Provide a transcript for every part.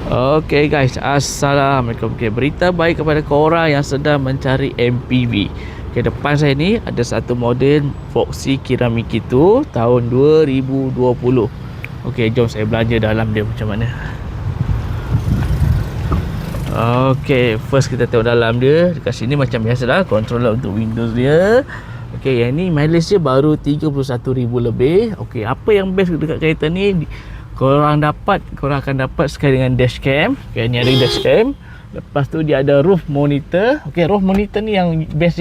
Okay guys, Assalamualaikum. Okay, berita baik kepada korang yang sedang mencari MPV. Okay, depan saya ni ada satu model Foxy Kiramiki tu tahun 2020. Okay, jom saya belanja dalam dia macam mana. Okay, first kita tengok dalam dia. Dekat sini macam biasa lah, controller untuk Windows dia. Okay, yang ni mileage dia baru 31,000 lebih. Okay, apa yang best dekat kereta ni, korang akan dapat sekali dengan dashcam. Okay, ni ada dashcam. Lepas tu dia ada roof monitor. Okay, roof monitor ni yang best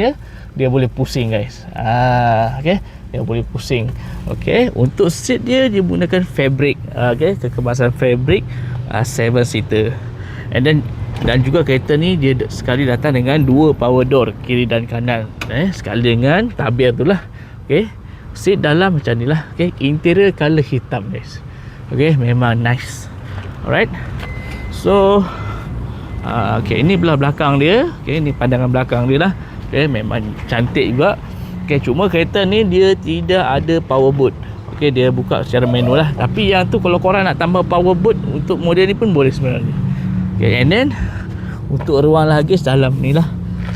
dia boleh pusing guys. Okay, dia boleh pusing. Okay, untuk seat dia menggunakan fabric. Okay, kekemasan fabric 7 seater. Dan juga kereta ni dia sekali datang dengan 2 power door kiri dan kanan. Sekali dengan tabir tu lah. Okay, seat dalam macam ni lah. Okay, interior color hitam guys. Okay, memang nice. Alright. So okay, ini belah belakang dia. Okay, ini pandangan belakang dia lah. Okay, memang cantik juga. Okay, cuma kereta ni dia tidak ada power boot. Okay, dia buka secara manual lah. Tapi yang tu kalau korang nak tambah power boot untuk model ni pun boleh sebenarnya. Okay, and then untuk ruang luggage dalam ni lah.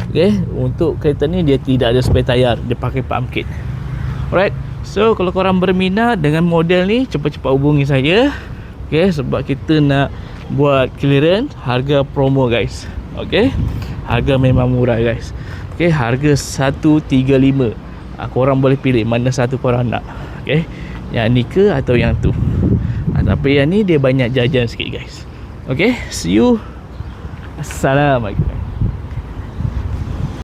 Okay, untuk kereta ni dia tidak ada spare tayar. Dia pakai pump kit. Alright. So kalau korang berminat dengan model ni, cepat-cepat hubungi saya. Okay, sebab kita nak buat clearance harga promo guys. Okay, harga memang murah guys. Okay, harga 135. Korang boleh pilih mana satu korang nak. Okay, yang ni ke atau yang tu. Tapi yang ni dia banyak jajan sikit guys. Okay, see you. Assalamualaikum.